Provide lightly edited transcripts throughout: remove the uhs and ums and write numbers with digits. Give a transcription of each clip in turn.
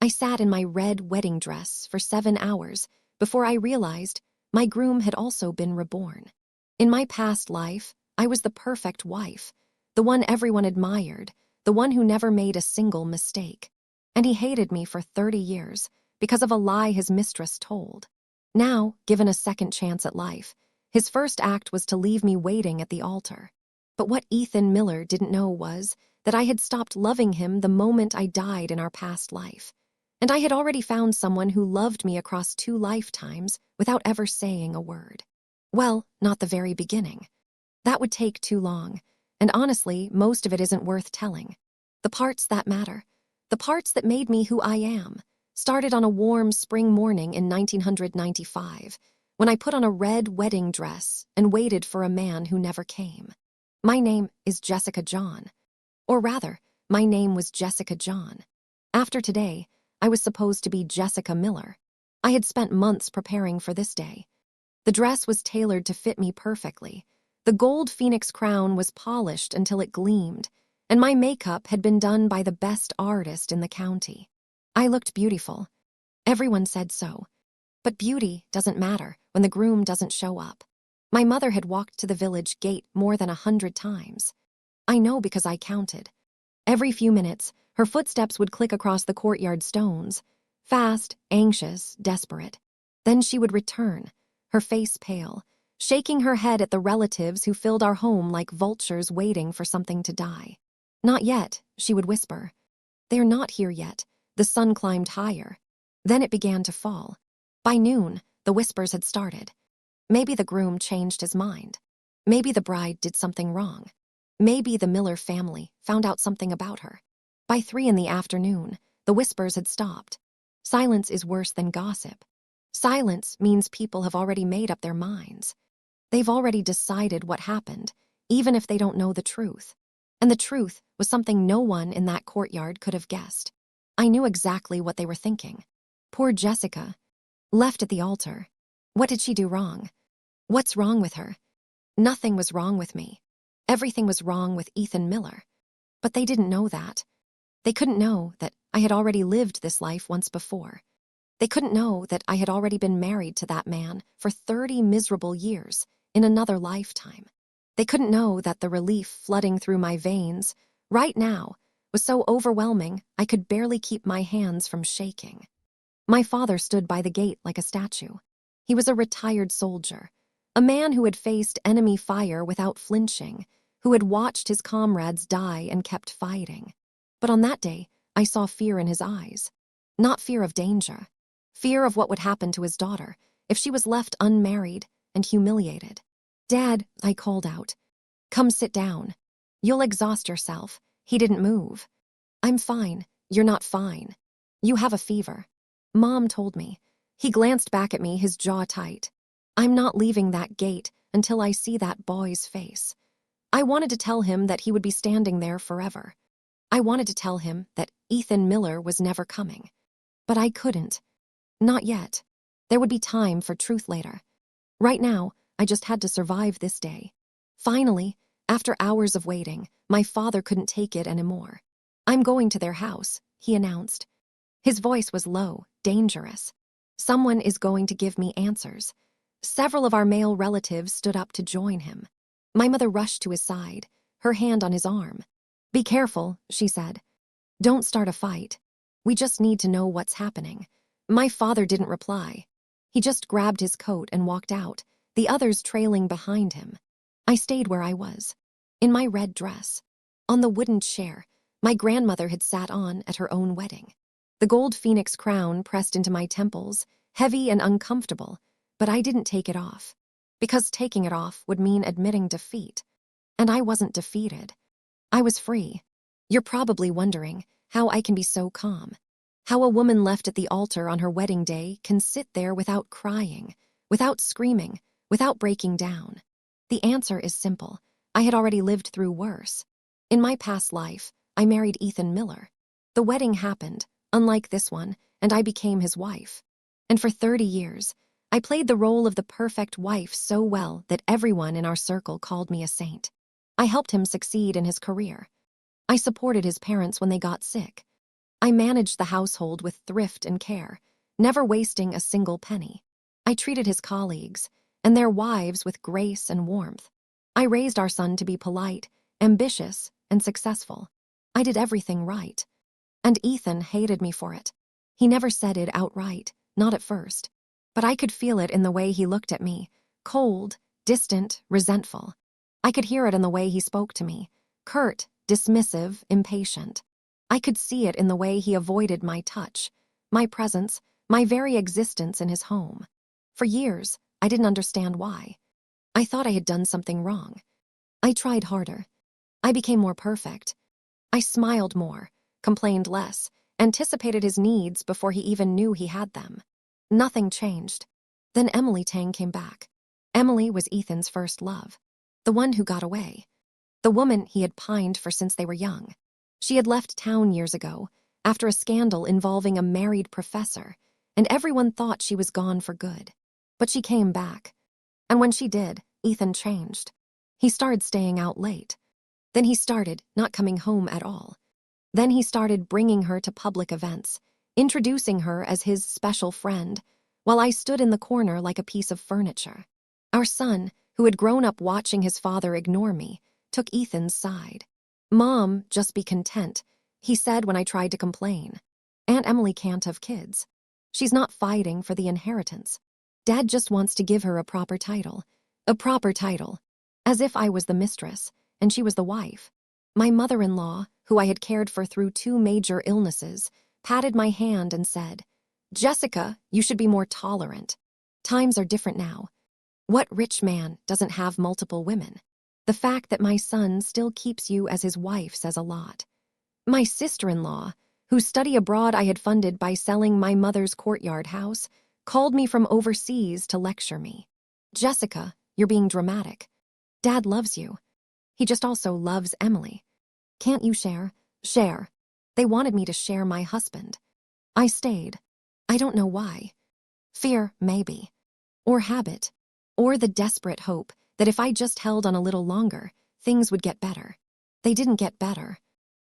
I sat in my red wedding dress for 7 hours before I realized my groom had also been reborn. In my past life, I was the perfect wife, the one everyone admired, the one who never made a single mistake. And he hated me for 30 years because of a lie his mistress told. Now, given a second chance at life, his first act was to leave me waiting at the altar. But what Ethan Miller didn't know was that I had stopped loving him the moment I died in our past life. And I had already found someone who loved me across 2 lifetimes without ever saying a word. Well, not the very beginning. That would take too long, and honestly, most of it isn't worth telling. The parts that matter, the parts that made me who I am, started on a warm spring morning in 1995, when I put on a red wedding dress and waited for a man who never came. My name is Jessica John. Or rather, my name was Jessica John. After today, I was supposed to be Jessica Miller. I had spent months preparing for this day. The dress was tailored to fit me perfectly. The gold phoenix crown was polished until it gleamed, and my makeup had been done by the best artist in the county. I looked beautiful. Everyone said so. But beauty doesn't matter when the groom doesn't show up. My mother had walked to the village gate more than 100 times. I know because I counted. Every few minutes, her footsteps would click across the courtyard stones, fast, anxious, desperate. Then she would return, her face pale, shaking her head at the relatives who filled our home like vultures waiting for something to die. "Not yet," she would whisper. "They're not here yet." The sun climbed higher. Then it began to fall. By noon, the whispers had started. Maybe the groom changed his mind. Maybe the bride did something wrong. Maybe the Miller family found out something about her. By 3 in the afternoon, the whispers had stopped. Silence is worse than gossip. Silence means people have already made up their minds. They've already decided what happened, even if they don't know the truth. And the truth was something no one in that courtyard could have guessed. I knew exactly what they were thinking. Poor Jessica, left at the altar. What did she do wrong? What's wrong with her? Nothing was wrong with me. Everything was wrong with Ethan Miller. But they didn't know that. They couldn't know that I had already lived this life once before. They couldn't know that I had already been married to that man for 30 miserable years in another lifetime. They couldn't know that the relief flooding through my veins right now was so overwhelming I could barely keep my hands from shaking. My father stood by the gate like a statue. He was a retired soldier, a man who had faced enemy fire without flinching, who had watched his comrades die and kept fighting. But on that day, I saw fear in his eyes. Not fear of danger. Fear of what would happen to his daughter if she was left unmarried and humiliated. "Dad," I called out. "Come sit down. You'll exhaust yourself." He didn't move. "I'm fine." "You're not fine. You have a fever." Mom told me. He glanced back at me, his jaw tight. "I'm not leaving that gate until I see that boy's face." I wanted to tell him that he would be standing there forever. I wanted to tell him that Ethan Miller was never coming. But I couldn't. Not yet. There would be time for truth later. Right now, I just had to survive this day. Finally, after hours of waiting, my father couldn't take it anymore. "I'm going to their house," he announced. His voice was low, dangerous. "Someone is going to give me answers." Several of our male relatives stood up to join him. My mother rushed to his side, her hand on his arm. "Be careful," she said. "Don't start a fight. We just need to know what's happening." My father didn't reply. He just grabbed his coat and walked out, the others trailing behind him. I stayed where I was, in my red dress, on the wooden chair my grandmother had sat on at her own wedding. The gold phoenix crown pressed into my temples, heavy and uncomfortable, but I didn't take it off, because taking it off would mean admitting defeat. And I wasn't defeated. I was free. You're probably wondering how I can be so calm, how a woman left at the altar on her wedding day can sit there without crying, without screaming, without breaking down. The answer is simple. I had already lived through worse. In my past life, I married Ethan Miller. The wedding happened, unlike this one, and I became his wife. And for 30 years, I played the role of the perfect wife so well that everyone in our circle called me a saint. I helped him succeed in his career. I supported his parents when they got sick. I managed the household with thrift and care, never wasting a single penny. I treated his colleagues and their wives with grace and warmth. I raised our son to be polite, ambitious, and successful. I did everything right. And Ethan hated me for it. He never said it outright, not at first. But I could feel it in the way he looked at me, cold, distant, resentful. I could hear it in the way he spoke to me, curt, dismissive, impatient. I could see it in the way he avoided my touch, my presence, my very existence in his home. For years, I didn't understand why. I thought I had done something wrong. I tried harder. I became more perfect. I smiled more, complained less, anticipated his needs before he even knew he had them. Nothing changed. Then Emily Tang came back. Emily was Ethan's first love, the one who got away, the woman he had pined for since they were young. She had left town years ago, after a scandal involving a married professor, and everyone thought she was gone for good. But she came back. And when she did, Ethan changed. He started staying out late. Then he started not coming home at all. Then he started bringing her to public events, introducing her as his special friend, while I stood in the corner like a piece of furniture. Our son, who had grown up watching his father ignore me, took Ethan's side. "Mom, just be content," he said when I tried to complain. "Aunt Emily can't have kids. She's not fighting for the inheritance. Dad just wants to give her a proper title. A proper title. As if I was the mistress, and she was the wife." My mother-in-law, who I had cared for through 2 major illnesses, patted my hand and said, "Jessica, you should be more tolerant. Times are different now. What rich man doesn't have multiple women? The fact that my son still keeps you as his wife says a lot." My sister-in-law, whose study abroad I had funded by selling my mother's courtyard house, called me from overseas to lecture me. "Jessica, you're being dramatic. Dad loves you. He just also loves Emily. Can't you share?" Share. They wanted me to share my husband. I stayed. I don't know why. Fear, maybe. Or habit. Or the desperate hope that if I just held on a little longer, things would get better. They didn't get better.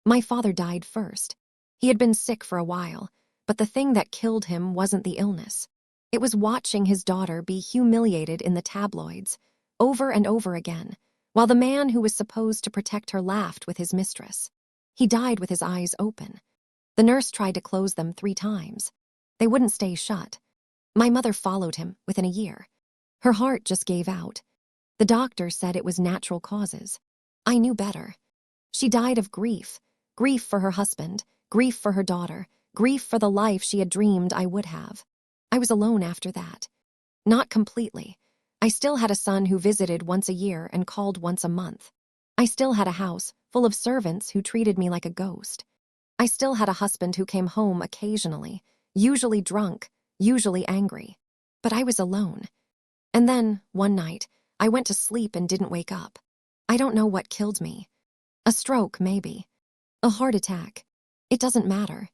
My father died first. He had been sick for a while, but the thing that killed him wasn't the illness. It was watching his daughter be humiliated in the tabloids, over and over again, while the man who was supposed to protect her laughed with his mistress. He died with his eyes open. The nurse tried to close them 3 times. They wouldn't stay shut. My mother followed him within a year. Her heart just gave out. The doctor said it was natural causes. I knew better. She died of grief. Grief for her husband, grief for her daughter, grief for the life she had dreamed I would have. I was alone after that. Not completely. I still had a son who visited once a year and called once a month. I still had a house full of servants who treated me like a ghost. I still had a husband who came home occasionally, usually drunk, usually angry. But I was alone. And then, one night, I went to sleep and didn't wake up. I don't know what killed me. A stroke, maybe. A heart attack. It doesn't matter.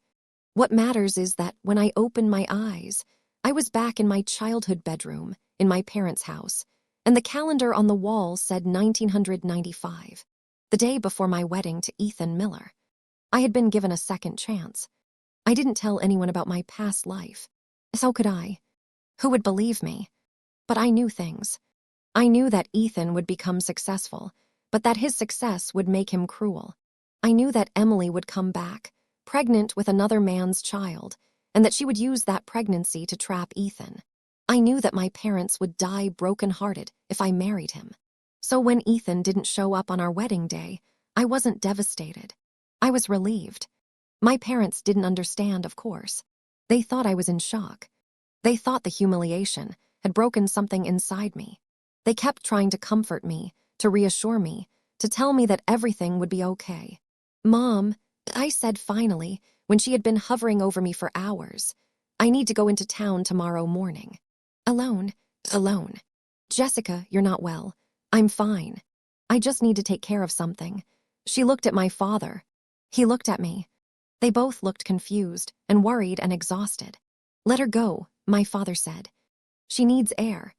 What matters is that when I opened my eyes, I was back in my childhood bedroom, in my parents' house, and the calendar on the wall said 1995, the day before my wedding to Ethan Miller. I had been given a second chance. I didn't tell anyone about my past life. So could I? Who would believe me? But I knew things. I knew that Ethan would become successful, but that his success would make him cruel. I knew that Emily would come back, pregnant with another man's child, and that she would use that pregnancy to trap Ethan. I knew that my parents would die broken-hearted if I married him. So when Ethan didn't show up on our wedding day, I wasn't devastated. I was relieved. My parents didn't understand, of course. They thought I was in shock. They thought the humiliation had broken something inside me. They kept trying to comfort me, to reassure me, to tell me that everything would be okay. "Mom," I said finally, when she had been hovering over me for hours, "I need to go into town tomorrow morning." "Alone? Alone." "Jessica, you're not well. I'm fine. I just need to take care of something." She looked at my father. He looked at me. They both looked confused and worried and exhausted. "Let her go," my father said. "She needs air."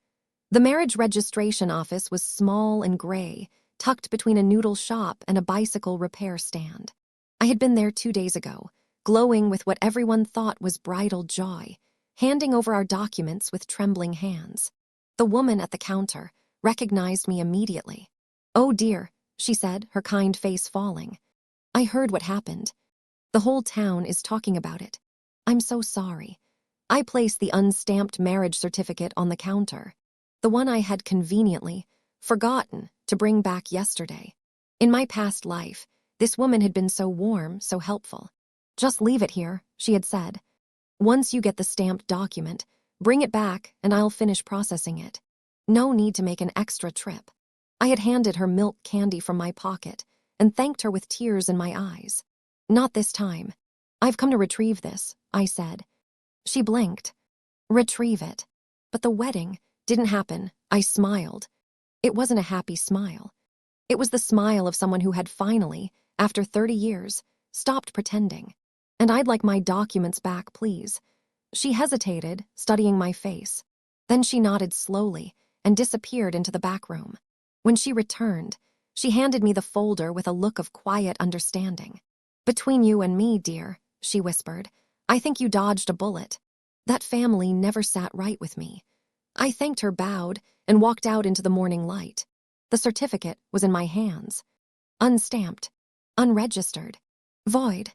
The marriage registration office was small and gray, tucked between a noodle shop and a bicycle repair stand. I had been there 2 days ago, glowing with what everyone thought was bridal joy, handing over our documents with trembling hands. The woman at the counter recognized me immediately. "Oh dear," she said, her kind face falling. "I heard what happened. The whole town is talking about it. I'm so sorry." I placed the unstamped marriage certificate on the counter, the one I had conveniently forgotten to bring back yesterday. In my past life, this woman had been so warm, so helpful. "Just leave it here," she had said. "Once you get the stamped document, bring it back and I'll finish processing it. No need to make an extra trip." I had handed her milk candy from my pocket and thanked her with tears in my eyes. "Not this time. I've come to retrieve this," I said. She blinked. "Retrieve it." But the wedding didn't happen. I smiled. It wasn't a happy smile. It was the smile of someone who had finally, after 30 years, stopped pretending. "And I'd like my documents back, please." She hesitated, studying my face. Then she nodded slowly and disappeared into the back room. When she returned, she handed me the folder with a look of quiet understanding. "Between you and me, dear," she whispered, "I think you dodged a bullet. That family never sat right with me." I thanked her, bowed, and walked out into the morning light. The certificate was in my hands. Unstamped, unregistered, void.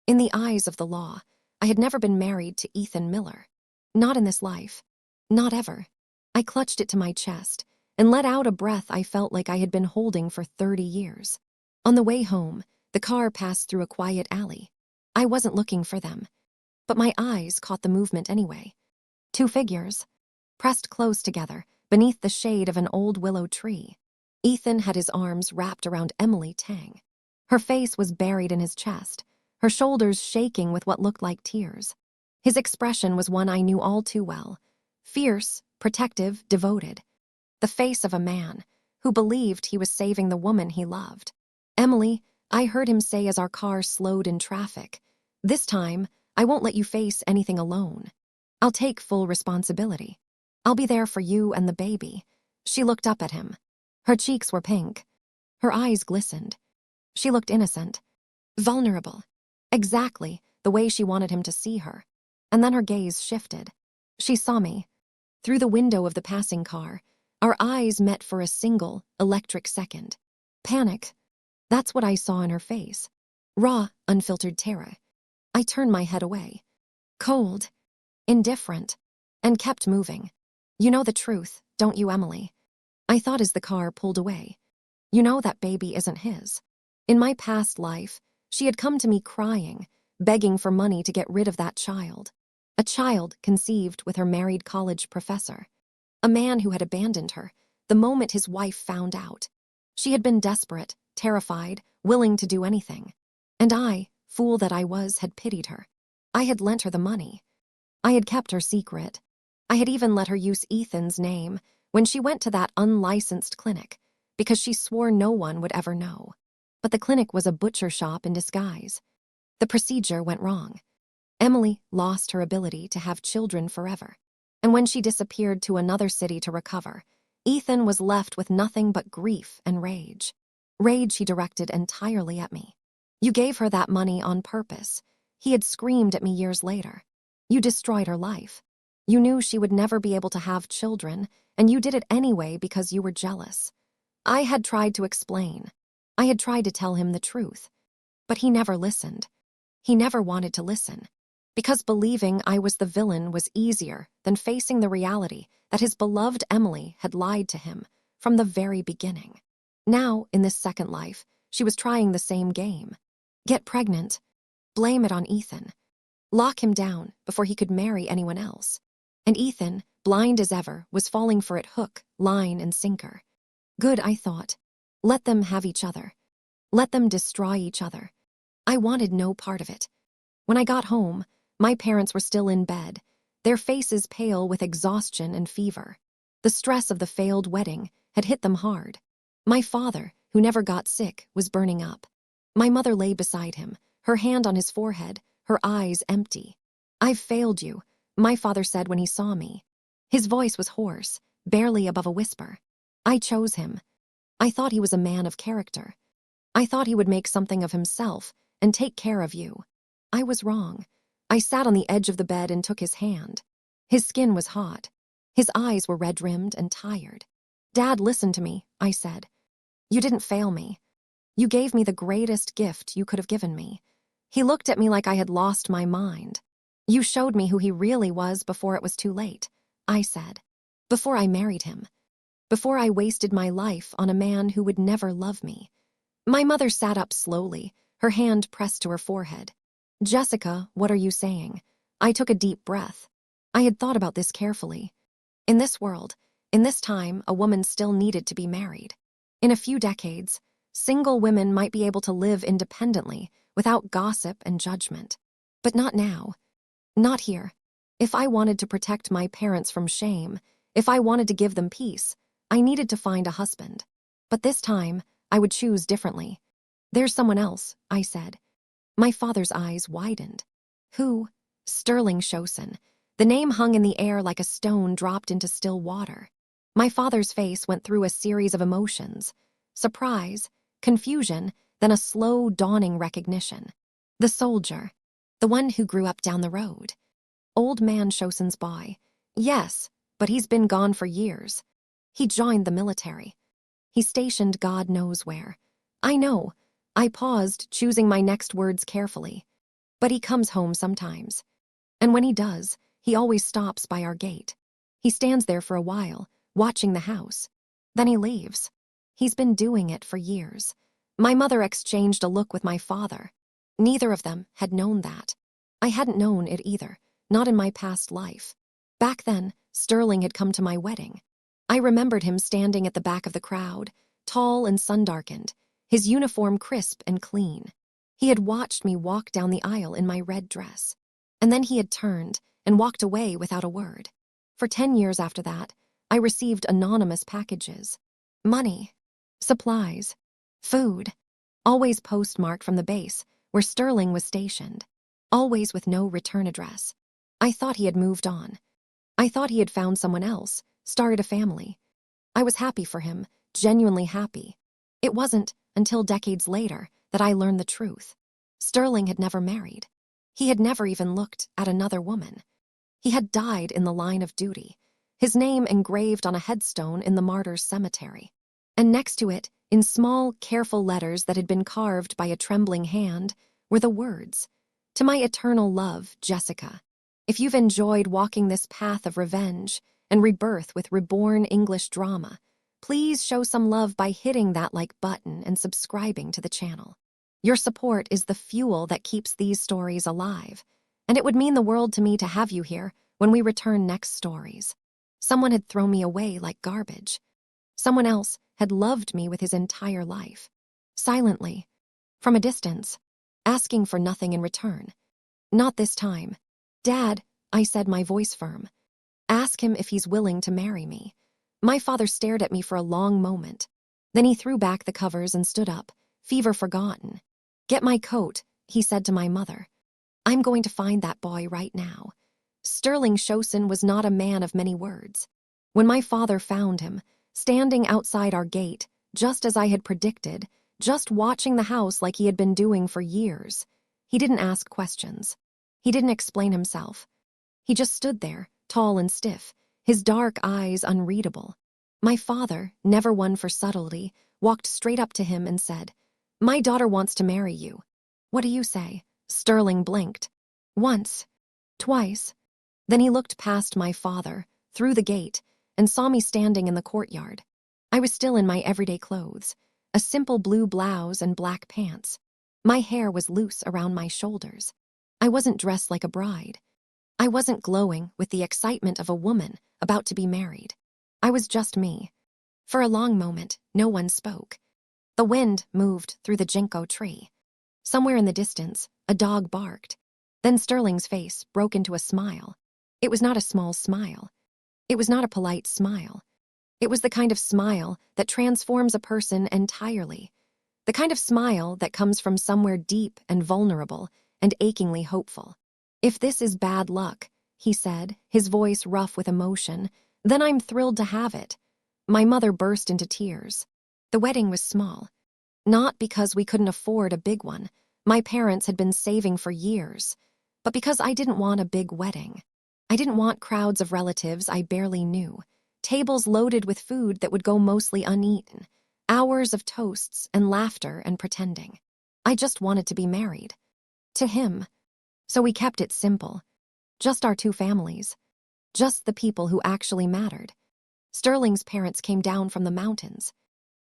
In the eyes of the law, I had never been married to Ethan Miller. Not in this life. Not ever. I clutched it to my chest and let out a breath I felt like I had been holding for 30 years. On the way home, the car passed through a quiet alley. I wasn't looking for them, but my eyes caught the movement anyway. Two figures, pressed close together beneath the shade of an old willow tree. Ethan had his arms wrapped around Emily Tang. Her face was buried in his chest, her shoulders shaking with what looked like tears. His expression was one I knew all too well: fierce, protective, devoted. The face of a man who believed he was saving the woman he loved. "Emily," I heard him say as our car slowed in traffic, "this time, I won't let you face anything alone. I'll take full responsibility. I'll be there for you and the baby." She looked up at him. Her cheeks were pink. Her eyes glistened. She looked innocent, vulnerable, exactly the way she wanted him to see her. And then her gaze shifted. She saw me. Through the window of the passing car, our eyes met for a single, electric second. Panic. That's what I saw in her face. Raw, unfiltered terror. I turned my head away. Cold, indifferent, and kept moving. "You know the truth, don't you, Emily?" I thought as the car pulled away. "You know that baby isn't his." In my past life, she had come to me crying, begging for money to get rid of that child. A child conceived with her married college professor. A man who had abandoned her the moment his wife found out. She had been desperate, terrified, willing to do anything. And I, fool that I was, had pitied her. I had lent her the money. I had kept her secret. I had even let her use Ethan's name when she went to that unlicensed clinic, because she swore no one would ever know. But the clinic was a butcher shop in disguise. The procedure went wrong. Emily lost her ability to have children forever. And when she disappeared to another city to recover, Ethan was left with nothing but grief and rage. Rage he directed entirely at me. "You gave her that money on purpose," he had screamed at me years later. "You destroyed her life. You knew she would never be able to have children, and you did it anyway because you were jealous." I had tried to explain. I had tried to tell him the truth. But he never listened. He never wanted to listen. Because believing I was the villain was easier than facing the reality that his beloved Emily had lied to him from the very beginning. Now, in this second life, she was trying the same game. Get pregnant. Blame it on Ethan. Lock him down before he could marry anyone else. And Ethan, blind as ever, was falling for it hook, line, and sinker. Good, I thought. Let them have each other. Let them destroy each other. I wanted no part of it. When I got home, my parents were still in bed, their faces pale with exhaustion and fever. The stress of the failed wedding had hit them hard. My father, who never got sick, was burning up. My mother lay beside him, her hand on his forehead, her eyes empty. "I've failed you," my father said when he saw me. His voice was hoarse, barely above a whisper. "I chose him. I thought he was a man of character. I thought he would make something of himself and take care of you." I was wrong. I sat on the edge of the bed and took his hand. His skin was hot. His eyes were red-rimmed and tired. "Dad, listen to me," I said. "You didn't fail me. You gave me the greatest gift you could have given me." He looked at me like I had lost my mind. "You showed me who he really was before it was too late," I said. "Before I married him. Before I wasted my life on a man who would never love me." My mother sat up slowly, her hand pressed to her forehead. "Jessica, what are you saying?" I took a deep breath. I had thought about this carefully. In this world, in this time, a woman still needed to be married. In a few decades, single women might be able to live independently without gossip and judgment. But not now. Not here. If I wanted to protect my parents from shame, if I wanted to give them peace, I needed to find a husband. But this time, I would choose differently. "There's someone else," I said. My father's eyes widened. "Who?" "Sterling Shoson." The name hung in the air like a stone dropped into still water. My father's face went through a series of emotions: surprise, confusion, then a slow, dawning recognition. The soldier. The one who grew up down the road. Old man Shoson's boy. Yes, but he's been gone for years. He joined the military. He's stationed God knows where. I know. I paused, choosing my next words carefully. But he comes home sometimes. And when he does, he always stops by our gate. He stands there for a while, watching the house. Then he leaves. He's been doing it for years. My mother exchanged a look with my father. Neither of them had known that. I hadn't known it either, not in my past life. Back then, Sterling had come to my wedding. I remembered him standing at the back of the crowd, tall and sun-darkened, his uniform crisp and clean. He had watched me walk down the aisle in my red dress. And then he had turned and walked away without a word. For 10 years after that, I received anonymous packages. Money, supplies, food, always postmarked from the base where Sterling was stationed, always with no return address. I thought he had moved on. I thought he had found someone else, started a family. I was happy for him, genuinely happy. It wasn't until decades later that I learned the truth. Sterling had never married. He had never even looked at another woman. He had died in the line of duty, his name engraved on a headstone in the martyrs' cemetery. And next to it, in small, careful letters that had been carved by a trembling hand, were the words, "To my eternal love, Jessica. If you've enjoyed walking this path of revenge and rebirth with Reborn English drama, please show some love by hitting that like button and subscribing to the channel. Your support is the fuel that keeps these stories alive, and it would mean the world to me to have you here when we return next stories." Someone had thrown me away like garbage. Someone else had loved me with his entire life. Silently, from a distance, asking for nothing in return. Not this time. "Dad," I said, my voice firm. "Ask him if he's willing to marry me." My father stared at me for a long moment. Then he threw back the covers and stood up, fever forgotten. "Get my coat," he said to my mother. "I'm going to find that boy right now." Sterling Shoson was not a man of many words. When my father found him, standing outside our gate, just as I had predicted, just watching the house like he had been doing for years, he didn't ask questions. He didn't explain himself. He just stood there, tall and stiff, his dark eyes unreadable. My father, never one for subtlety, walked straight up to him and said, "My daughter wants to marry you." "What do you say?" Sterling blinked. "Once. Twice." Then he looked past my father, through the gate, and saw me standing in the courtyard. I was still in my everyday clothes, a simple blue blouse and black pants. My hair was loose around my shoulders. I wasn't dressed like a bride. I wasn't glowing with the excitement of a woman about to be married. I was just me. For a long moment, no one spoke. The wind moved through the ginkgo tree. Somewhere in the distance, a dog barked. Then Sterling's face broke into a smile. It was not a small smile. It was not a polite smile. It was the kind of smile that transforms a person entirely. The kind of smile that comes from somewhere deep and vulnerable and achingly hopeful. "If this is bad luck," he said, his voice rough with emotion, "then I'm thrilled to have it." My mother burst into tears. The wedding was small. Not because we couldn't afford a big one. My parents had been saving for years, but because I didn't want a big wedding. I didn't want crowds of relatives I barely knew, tables loaded with food that would go mostly uneaten, hours of toasts and laughter and pretending. I just wanted to be married. To him. So we kept it simple. Just our two families. Just the people who actually mattered. Sterling's parents came down from the mountains.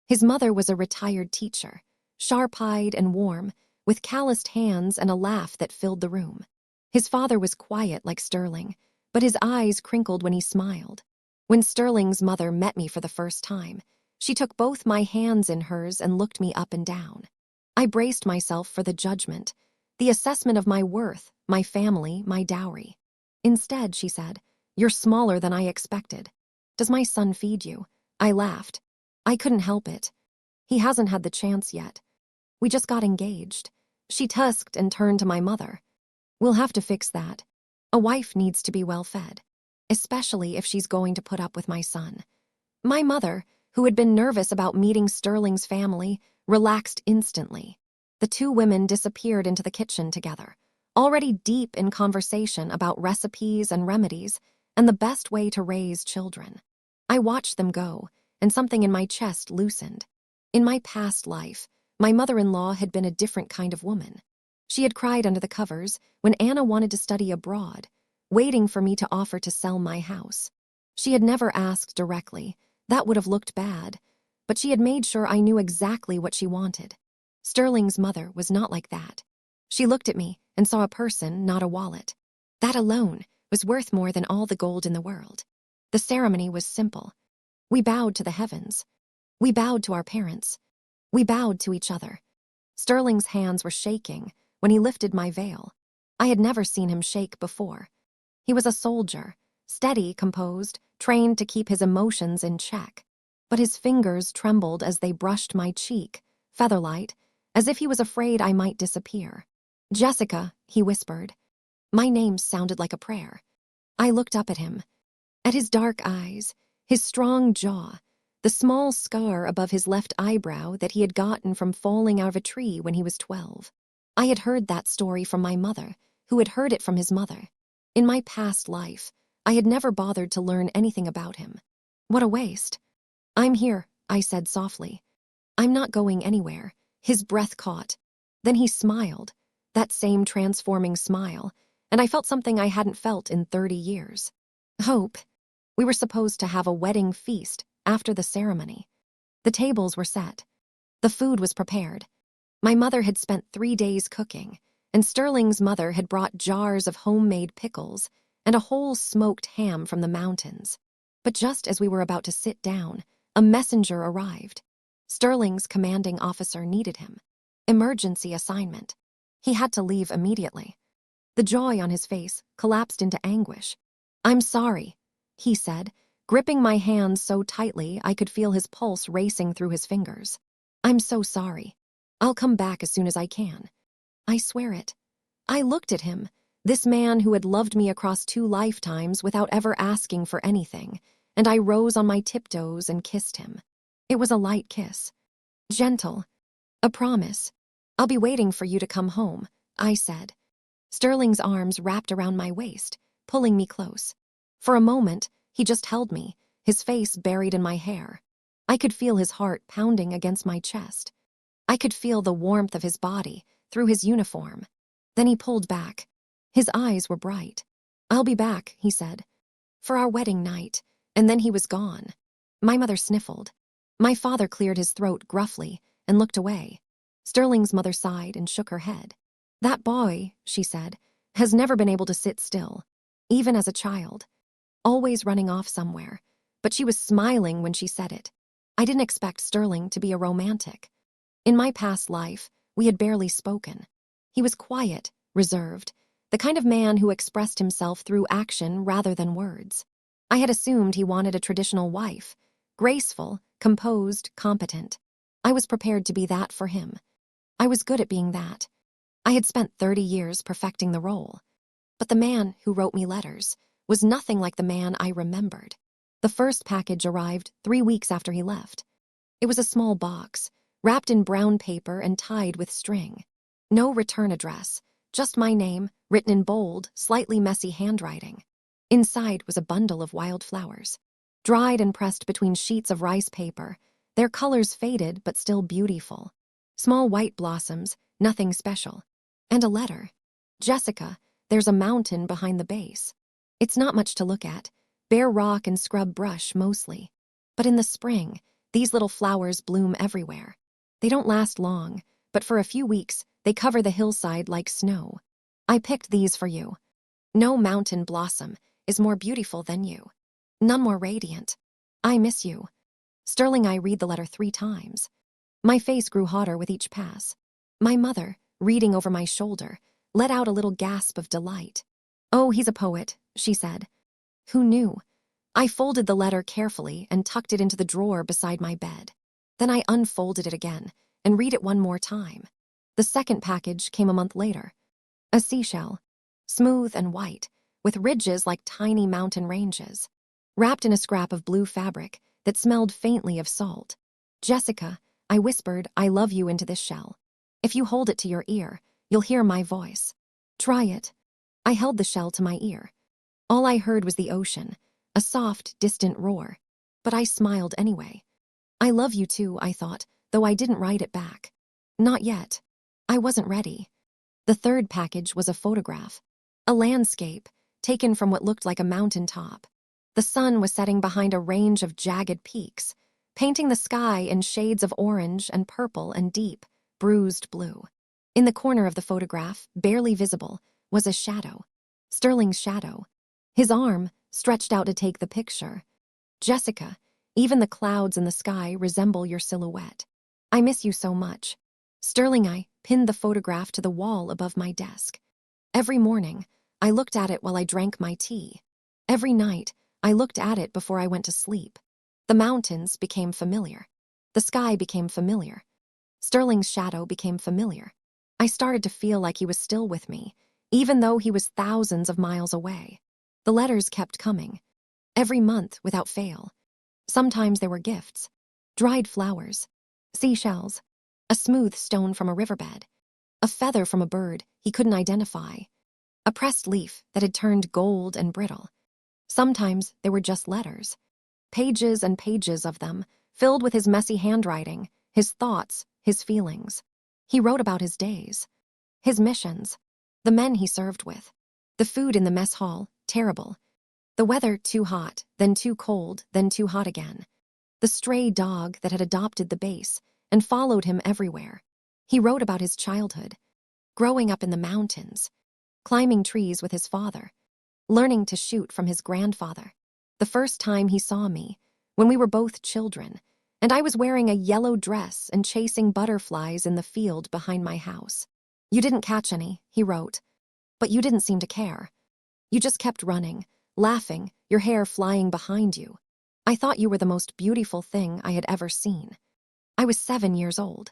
His mother was a retired teacher, sharp-eyed and warm, with calloused hands and a laugh that filled the room. His father was quiet like Sterling, but his eyes crinkled when he smiled. When Sterling's mother met me for the first time, she took both my hands in hers and looked me up and down. I braced myself for the judgment, the assessment of my worth, my family, my dowry. Instead, she said, "You're smaller than I expected. Does my son feed you?" I laughed. I couldn't help it. He hasn't had the chance yet. We just got engaged. She tusked and turned to my mother. "We'll have to fix that. A wife needs to be well fed, especially if she's going to put up with my son." My mother, who had been nervous about meeting Sterling's family, relaxed instantly. The two women disappeared into the kitchen together, already deep in conversation about recipes and remedies and the best way to raise children. I watched them go, and something in my chest loosened. In my past life, my mother-in-law had been a different kind of woman. She had cried under the covers when Anna wanted to study abroad, waiting for me to offer to sell my house. She had never asked directly. That would have looked bad, but she had made sure I knew exactly what she wanted. Sterling's mother was not like that. She looked at me and saw a person, not a wallet. That alone was worth more than all the gold in the world. The ceremony was simple. We bowed to the heavens. We bowed to our parents. We bowed to each other. Sterling's hands were shaking when he lifted my veil. I had never seen him shake before. He was a soldier, steady, composed, trained to keep his emotions in check. But his fingers trembled as they brushed my cheek, featherlight, as if he was afraid I might disappear. "Jessica," he whispered. My name sounded like a prayer. I looked up at him. At his dark eyes, his strong jaw, the small scar above his left eyebrow that he had gotten from falling out of a tree when he was 12. I had heard that story from my mother, who had heard it from his mother. In my past life, I had never bothered to learn anything about him. What a waste. "I'm here," I said softly. "I'm not going anywhere." His breath caught. Then he smiled, that same transforming smile, and I felt something I hadn't felt in 30 years. Hope. We were supposed to have a wedding feast after the ceremony. The tables were set. The food was prepared. My mother had spent 3 days cooking, and Sterling's mother had brought jars of homemade pickles and a whole smoked ham from the mountains. But just as we were about to sit down, a messenger arrived. Sterling's commanding officer needed him. Emergency assignment. He had to leave immediately. The joy on his face collapsed into anguish. "I'm sorry," he said, gripping my hand so tightly I could feel his pulse racing through his fingers. "I'm so sorry. I'll come back as soon as I can. I swear it." I looked at him, this man who had loved me across 2 lifetimes without ever asking for anything, and I rose on my tiptoes and kissed him. It was a light kiss. Gentle. A promise. "I'll be waiting for you to come home," I said. Sterling's arms wrapped around my waist, pulling me close. For a moment, he just held me, his face buried in my hair. I could feel his heart pounding against my chest. I could feel the warmth of his body through his uniform. Then he pulled back. His eyes were bright. "I'll be back," he said, "for our wedding night," and then he was gone. My mother sniffled. My father cleared his throat gruffly and looked away. Sterling's mother sighed and shook her head. "That boy," she said, "has never been able to sit still, even as a child. Always running off somewhere." But she was smiling when she said it. I didn't expect Sterling to be a romantic. In my past life, we had barely spoken. He was quiet, reserved, the kind of man who expressed himself through action rather than words. I had assumed he wanted a traditional wife, graceful, composed, competent. I was prepared to be that for him. I was good at being that. I had spent 30 years perfecting the role. But the man who wrote me letters was nothing like the man I remembered. The first package arrived 3 weeks after he left. It was a small box, wrapped in brown paper and tied with string. No return address, just my name, written in bold, slightly messy handwriting. Inside was a bundle of wildflowers, dried and pressed between sheets of rice paper, their colors faded but still beautiful. Small white blossoms, nothing special. And a letter. Jessica, there's a mountain behind the base. It's not much to look at, bare rock and scrub brush mostly. But in the spring, these little flowers bloom everywhere. They don't last long, but for a few weeks, they cover the hillside like snow. I picked these for you. No mountain blossom is more beautiful than you. None more radiant. I miss you. Sterling, I read the letter 3 times. My face grew hotter with each pass. My mother, reading over my shoulder, let out a little gasp of delight. Oh, he's a poet, she said. Who knew? I folded the letter carefully and tucked it into the drawer beside my bed. Then I unfolded it again and read it one more time. The second package came a month later. A seashell, smooth and white, with ridges like tiny mountain ranges, wrapped in a scrap of blue fabric that smelled faintly of salt. Jessica, I whispered, I love you into this shell. If you hold it to your ear, you'll hear my voice. Try it. I held the shell to my ear. All I heard was the ocean, a soft, distant roar. But I smiled anyway. I love you too, I thought, though I didn't write it back. Not yet. I wasn't ready. The third package was a photograph. A landscape, taken from what looked like a mountaintop. The sun was setting behind a range of jagged peaks, painting the sky in shades of orange and purple and deep, bruised blue. In the corner of the photograph, barely visible, was a shadow. Sterling's shadow. His arm, stretched out to take the picture. Jessica, even the clouds in the sky resemble your silhouette. I miss you so much. Sterling, I pinned the photograph to the wall above my desk. Every morning, I looked at it while I drank my tea. Every night, I looked at it before I went to sleep. The mountains became familiar. The sky became familiar. Sterling's shadow became familiar. I started to feel like he was still with me, even though he was thousands of miles away. The letters kept coming, every month without fail. Sometimes there were gifts, dried flowers, seashells, a smooth stone from a riverbed, a feather from a bird he couldn't identify, a pressed leaf that had turned gold and brittle. Sometimes there were just letters, pages and pages of them, filled with his messy handwriting, his thoughts, his feelings. He wrote about his days, his missions, the men he served with, the food in the mess hall, terrible, the weather too hot, then too cold, then too hot again, the stray dog that had adopted the base and followed him everywhere. He wrote about his childhood, growing up in the mountains, climbing trees with his father, learning to shoot from his grandfather. The first time he saw me, when we were both children, and I was wearing a yellow dress and chasing butterflies in the field behind my house. You didn't catch any, he wrote, but you didn't seem to care. You just kept running, laughing, your hair flying behind you. I thought you were the most beautiful thing I had ever seen. I was 7 years old.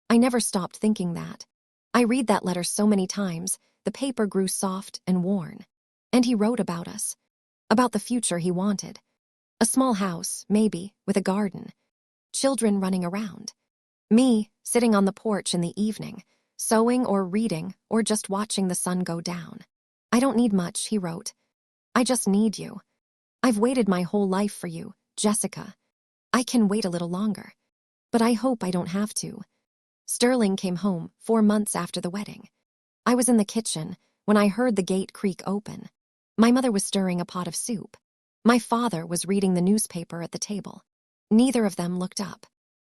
I never stopped thinking that. I read that letter so many times, the paper grew soft and worn. And he wrote about us, about the future he wanted. A small house, maybe, with a garden. Children running around. Me, sitting on the porch in the evening, sewing or reading or just watching the sun go down. I don't need much, he wrote. I just need you. I've waited my whole life for you, Jessica. I can wait a little longer. But I hope I don't have to. Sterling came home 4 months after the wedding. I was in the kitchen when I heard the gate creak open. My mother was stirring a pot of soup. My father was reading the newspaper at the table. Neither of them looked up.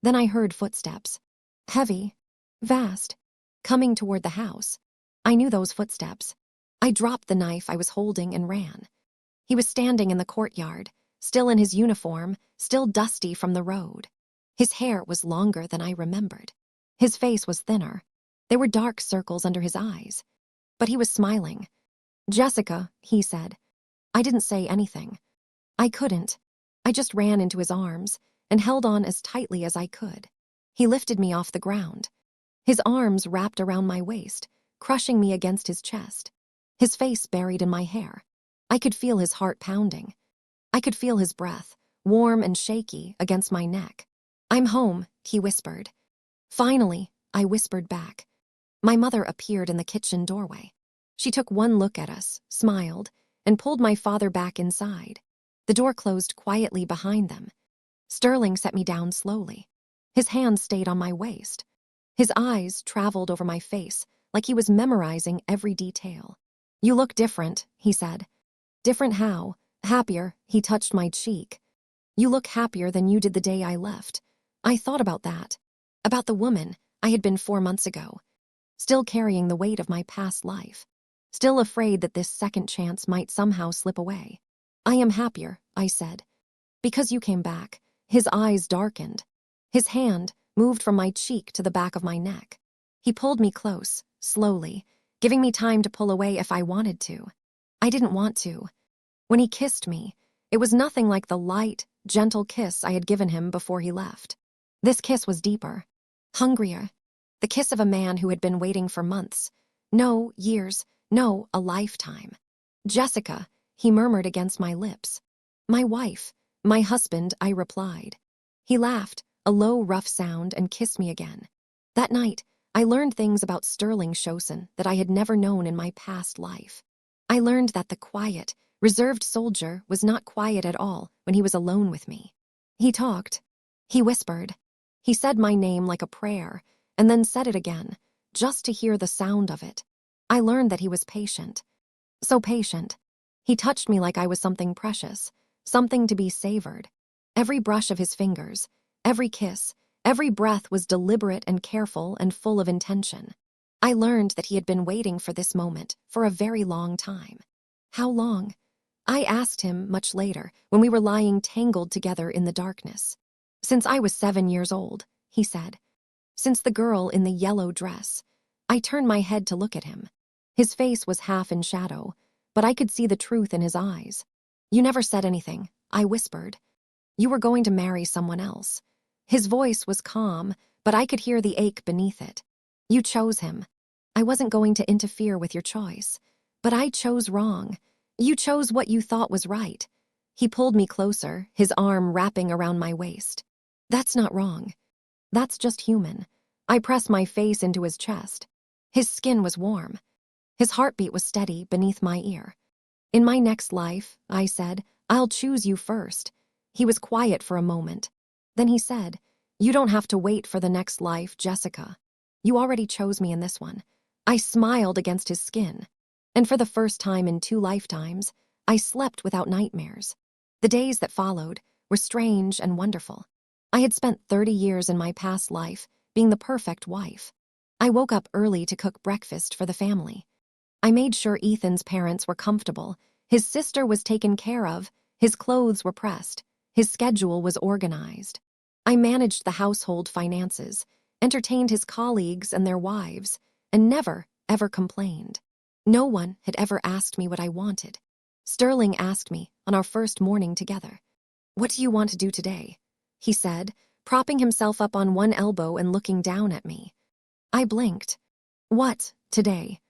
Then I heard footsteps. Heavy, vast, coming toward the house. I knew those footsteps. I dropped the knife I was holding and ran. He was standing in the courtyard, still in his uniform, still dusty from the road. His hair was longer than I remembered. His face was thinner. There were dark circles under his eyes. But he was smiling. Jessica, he said. I didn't say anything. I couldn't. I just ran into his arms and held on as tightly as I could. He lifted me off the ground. His arms wrapped around my waist, crushing me against his chest. His face buried in my hair. I could feel his heart pounding. I could feel his breath, warm and shaky, against my neck. I'm home, he whispered. Finally, I whispered back. My mother appeared in the kitchen doorway. She took one look at us, smiled, and pulled my father back inside. The door closed quietly behind them. Sterling set me down slowly. His hand stayed on my waist. His eyes traveled over my face like he was memorizing every detail. "You look different," he said. "Different how?" "Happier," he touched my cheek. "You look happier than you did the day I left." I thought about that. About the woman I had been 4 months ago. Still carrying the weight of my past life. Still afraid that this second chance might somehow slip away. "I am happier," I said. "Because you came back." His eyes darkened. His hand moved from my cheek to the back of my neck. He pulled me close, slowly, giving me time to pull away if I wanted to. I didn't want to. When he kissed me, it was nothing like the light, gentle kiss I had given him before he left. This kiss was deeper, hungrier, the kiss of a man who had been waiting for months. No, years, no, a lifetime. "Jessica," he murmured against my lips. "My wife, my husband," I replied. He laughed, a low, rough sound, and kissed me again. That night, I learned things about Sterling Shosen that I had never known in my past life. I learned that the quiet, reserved soldier was not quiet at all when he was alone with me. He talked. He whispered. He said my name like a prayer, and then said it again, just to hear the sound of it. I learned that he was patient. So patient. He touched me like I was something precious, something to be savored. Every brush of his fingers, every kiss, every breath was deliberate and careful and full of intention. I learned that he had been waiting for this moment for a very long time. How long? I asked him much later, when we were lying tangled together in the darkness. "Since I was 7 years old," he said. "Since the girl in the yellow dress." I turned my head to look at him. His face was half in shadow, but I could see the truth in his eyes. "You never said anything," I whispered. "You were going to marry someone else." His voice was calm, but I could hear the ache beneath it. "You chose him. I wasn't going to interfere with your choice. But I chose wrong. You chose what you thought was right." He pulled me closer, his arm wrapping around my waist. "That's not wrong. That's just human." I pressed my face into his chest. His skin was warm. His heartbeat was steady beneath my ear. "In my next life," I said, "I'll choose you first." He was quiet for a moment. Then he said, "You don't have to wait for the next life, Jessica. You already chose me in this one." I smiled against his skin. And for the first time in 2 lifetimes, I slept without nightmares. The days that followed were strange and wonderful. I had spent 30 years in my past life being the perfect wife. I woke up early to cook breakfast for the family. I made sure Ethan's parents were comfortable. His sister was taken care of. His clothes were pressed. His schedule was organized. I managed the household finances, entertained his colleagues and their wives, and never, ever complained. No one had ever asked me what I wanted. Sterling asked me on our first morning together. "What do you want to do today?" he said, propping himself up on one elbow and looking down at me. I blinked. "What, today?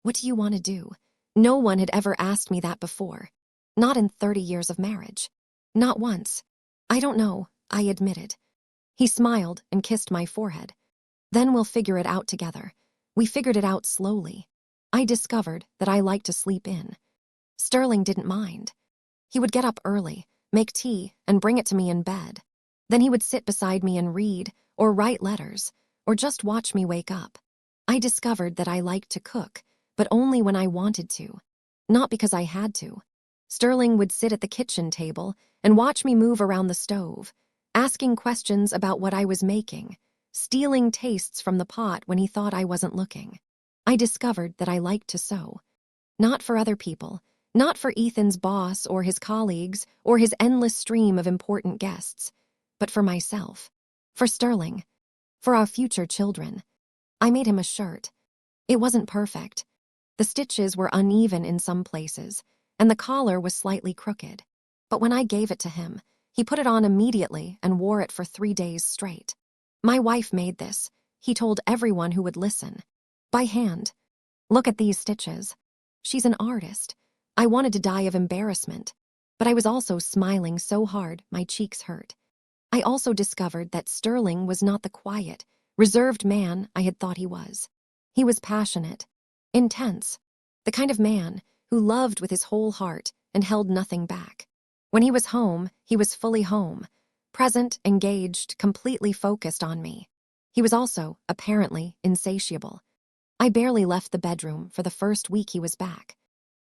What do you want to do?" No one had ever asked me that before. Not in 30 years of marriage. Not once. "I don't know," I admitted. He smiled and kissed my forehead. "Then we'll figure it out together." We figured it out slowly. I discovered that I liked to sleep in. Sterling didn't mind. He would get up early, make tea, and bring it to me in bed. Then he would sit beside me and read, or write letters, or just watch me wake up. I discovered that I liked to cook, but only when I wanted to. Not because I had to. Sterling would sit at the kitchen table and watch me move around the stove, asking questions about what I was making, stealing tastes from the pot when he thought I wasn't looking. I discovered that I liked to sew. Not for other people, not for Ethan's boss or his colleagues or his endless stream of important guests, but for myself, for Sterling, for our future children. I made him a shirt. It wasn't perfect. The stitches were uneven in some places, and the collar was slightly crooked. But when I gave it to him, he put it on immediately and wore it for 3 days straight. "My wife made this," he told everyone who would listen. "By hand. Look at these stitches. She's an artist." I wanted to die of embarrassment, but I was also smiling so hard my cheeks hurt. I also discovered that Sterling was not the quiet, reserved man I had thought he was. He was passionate, intense, the kind of man who loved with his whole heart and held nothing back. When he was home, he was fully home, present, engaged, completely focused on me. He was also, apparently, insatiable. I barely left the bedroom for the first week he was back.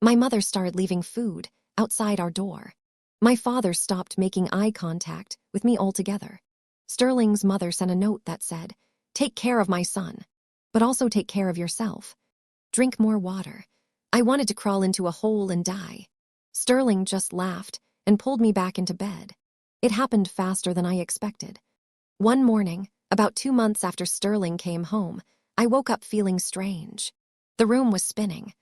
My mother started leaving food outside our door. My father stopped making eye contact with me altogether. Sterling's mother sent a note that said, "Take care of my son, but also take care of yourself. Drink more water." I wanted to crawl into a hole and die. Sterling just laughed and pulled me back into bed. It happened faster than I expected. One morning, about 2 months after Sterling came home, I woke up feeling strange. The room was spinning.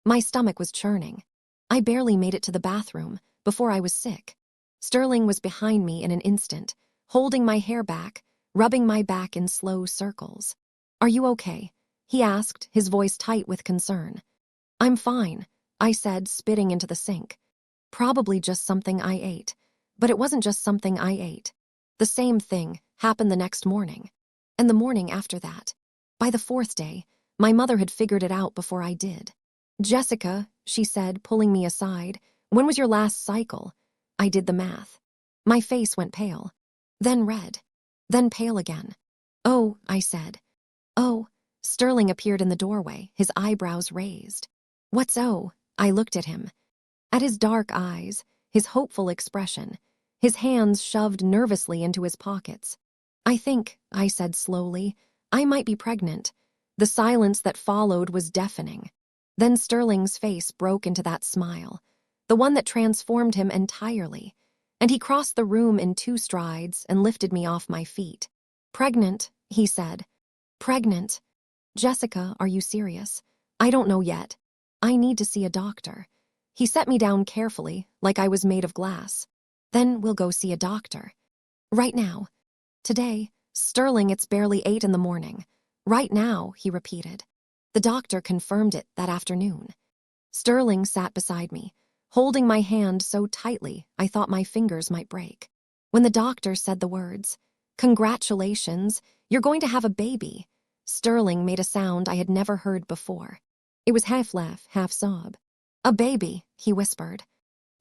My stomach was churning. I barely made it to the bathroom before I was sick. Sterling was behind me in an instant, holding my hair back, rubbing my back in slow circles. "Are you okay?" he asked, his voice tight with concern. "I'm fine," I said, spitting into the sink. Probably just something I ate. But it wasn't just something I ate. The same thing happened the next morning, and the morning after that. By the 4th day, my mother had figured it out before I did. "Jessica," she said, pulling me aside, "when was your last cycle?" I did the math. My face went pale, then red, then pale again. "Oh," I said. "Oh." Sterling appeared in the doorway, his eyebrows raised. "What's oh?" I looked at him. At his dark eyes, his hopeful expression, his hands shoved nervously into his pockets. "I think," I said slowly, "I might be pregnant." The silence that followed was deafening. Then Sterling's face broke into that smile, the one that transformed him entirely, and he crossed the room in 2 strides and lifted me off my feet. "Pregnant," he said. "Pregnant. Jessica, are you serious?" "I don't know yet. I need to see a doctor." He set me down carefully, like I was made of glass. "Then we'll go see a doctor." "Right now." "Today, Sterling, it's barely 8 in the morning." "Right now," he repeated. The doctor confirmed it that afternoon. Sterling sat beside me, holding my hand so tightly I thought my fingers might break. When the doctor said the words, "Congratulations, you're going to have a baby," Sterling made a sound I had never heard before. It was half laugh, half sob. "A baby," he whispered.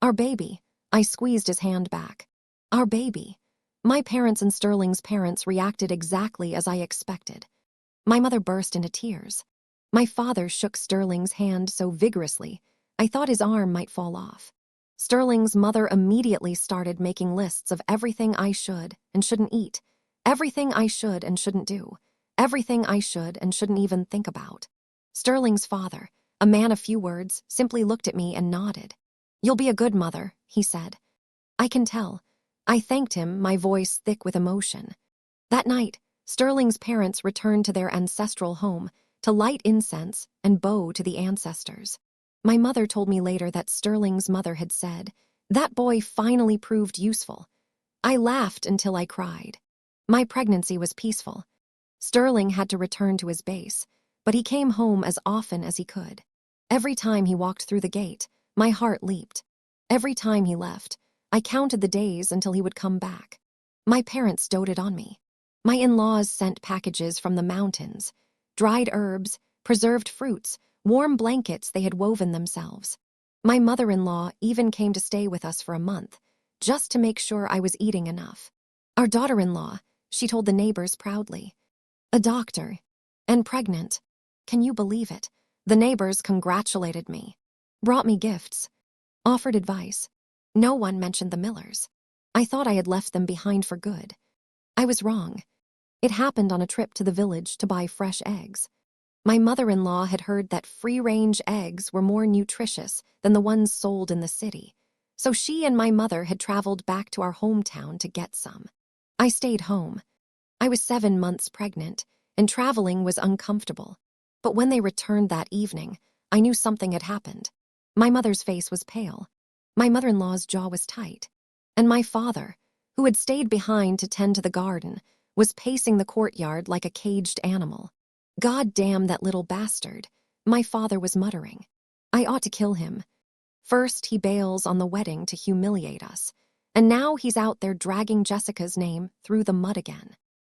"Our baby." I squeezed his hand back. "Our baby." My parents and Sterling's parents reacted exactly as I expected. My mother burst into tears. My father shook Sterling's hand so vigorously, I thought his arm might fall off. Sterling's mother immediately started making lists of everything I should and shouldn't eat, everything I should and shouldn't do, everything I should and shouldn't even think about. Sterling's father, a man of few words, simply looked at me and nodded. "You'll be a good mother," he said. "I can tell." I thanked him, my voice thick with emotion. That night, Sterling's parents returned to their ancestral home to light incense and bow to the ancestors. My mother told me later that Sterling's mother had said, "That boy finally proved useful." I laughed until I cried. My pregnancy was peaceful. Sterling had to return to his base, but he came home as often as he could. Every time he walked through the gate, my heart leaped. Every time he left, I counted the days until he would come back. My parents doted on me. My in-laws sent packages from the mountains, dried herbs, preserved fruits, warm blankets they had woven themselves. My mother-in-law even came to stay with us for a month, just to make sure I was eating enough. Our daughter-in-law, she told the neighbors proudly. A doctor, and pregnant. Can you believe it? The neighbors congratulated me, brought me gifts, offered advice. No one mentioned the Millers. I thought I had left them behind for good. I was wrong. It happened on a trip to the village to buy fresh eggs. My mother-in-law had heard that free-range eggs were more nutritious than the ones sold in the city, so she and my mother had traveled back to our hometown to get some. I stayed home. I was 7 months pregnant, and traveling was uncomfortable. But when they returned that evening, I knew something had happened. My mother's face was pale. My mother-in-law's jaw was tight. And my father, who had stayed behind to tend to the garden, was pacing the courtyard like a caged animal. "God damn that little bastard," my father was muttering. "I ought to kill him. First he bails on the wedding to humiliate us, and now he's out there dragging Jessica's name through the mud again.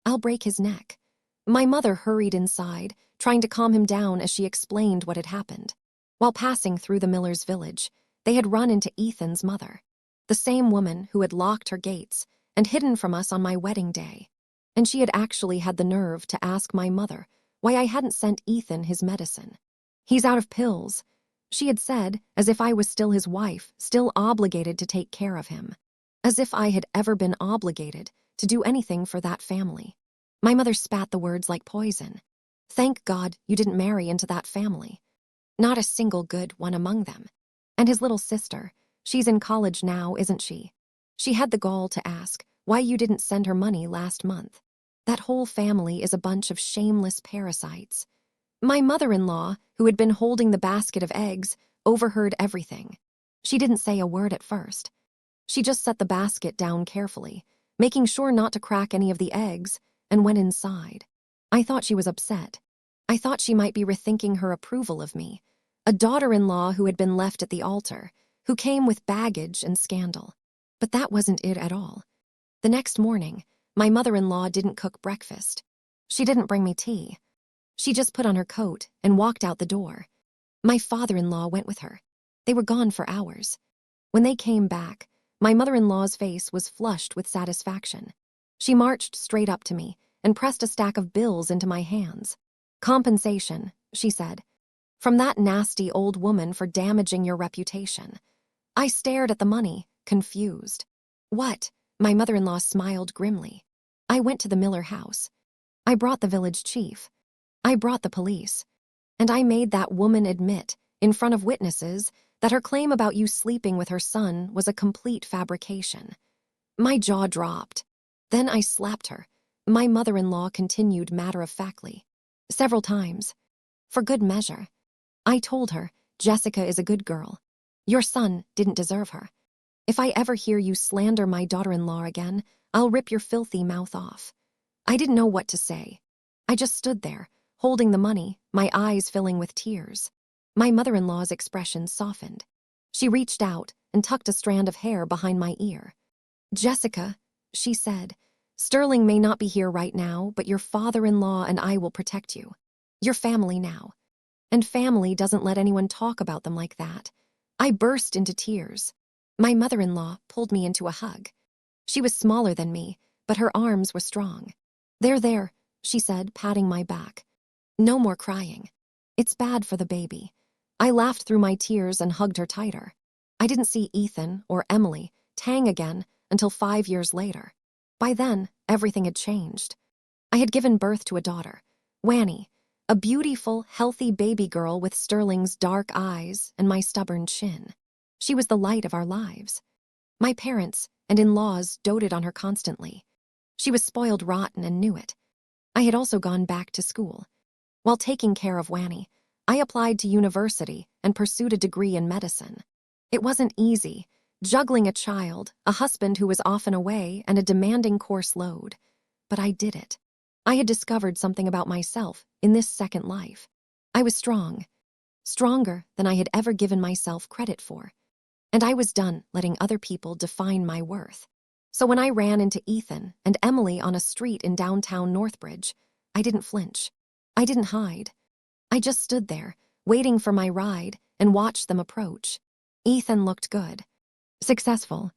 I'll break his neck." My mother hurried inside, trying to calm him down as she explained what had happened. While passing through the Millers' village, they had run into Ethan's mother, the same woman who had locked her gates and hidden from us on my wedding day. And she had actually had the nerve to ask my mother why I hadn't sent Ethan his medicine. "He's out of pills," she had said, as if I was still his wife, still obligated to take care of him. As if I had ever been obligated to do anything for that family. My mother spat the words like poison. "Thank God you didn't marry into that family. Not a single good one among them. And his little sister, she's in college now, isn't she? She had the gall to ask why you didn't send her money last month. That whole family is a bunch of shameless parasites." My mother-in-law, who had been holding the basket of eggs, overheard everything. She didn't say a word at first. She just set the basket down carefully, making sure not to crack any of the eggs, and went inside. I thought she was upset. I thought she might be rethinking her approval of me, a daughter-in-law who had been left at the altar, who came with baggage and scandal. But that wasn't it at all. The next morning, my mother-in-law didn't cook breakfast. She didn't bring me tea. She just put on her coat and walked out the door. My father-in-law went with her. They were gone for hours. When they came back, my mother-in-law's face was flushed with satisfaction. She marched straight up to me and pressed a stack of bills into my hands. "Compensation," she said, "from that nasty old woman for damaging your reputation." I stared at the money, confused. "What?" My mother-in-law smiled grimly. "I went to the Miller house. I brought the village chief. I brought the police. And I made that woman admit, in front of witnesses, that her claim about you sleeping with her son was a complete fabrication." My jaw dropped. Then I slapped her. My mother-in-law continued matter-of-factly. "Several times. For good measure. I told her, Jessica is a good girl. Your son didn't deserve her. If I ever hear you slander my daughter-in-law again, I'll rip your filthy mouth off." I didn't know what to say. I just stood there, holding the money, my eyes filling with tears. My mother-in-law's expression softened. She reached out and tucked a strand of hair behind my ear. "Jessica," she said, "Sterling may not be here right now, but your father-in-law and I will protect you. You're family now. And family doesn't let anyone talk about them like that." I burst into tears. My mother-in-law pulled me into a hug. She was smaller than me, but her arms were strong. There," she said, patting my back. "No more crying. It's bad for the baby." I laughed through my tears and hugged her tighter. I didn't see Ethan or Emily, Tang again, until 5 years later. By then, everything had changed. I had given birth to a daughter, Wanny, a beautiful, healthy baby girl with Sterling's dark eyes and my stubborn chin. She was the light of our lives. My parents and in-laws doted on her constantly. She was spoiled rotten and knew it. I had also gone back to school. While taking care of Wanny, I applied to university and pursued a degree in medicine. It wasn't easy, juggling a child, a husband who was often away, and a demanding course load. But I did it. I had discovered something about myself in this second life. I was strong, stronger than I had ever given myself credit for. And I was done letting other people define my worth. So when I ran into Ethan and Emily on a street in downtown Northbridge, I didn't flinch. I didn't hide. I just stood there, waiting for my ride, and watched them approach. Ethan looked good. Successful.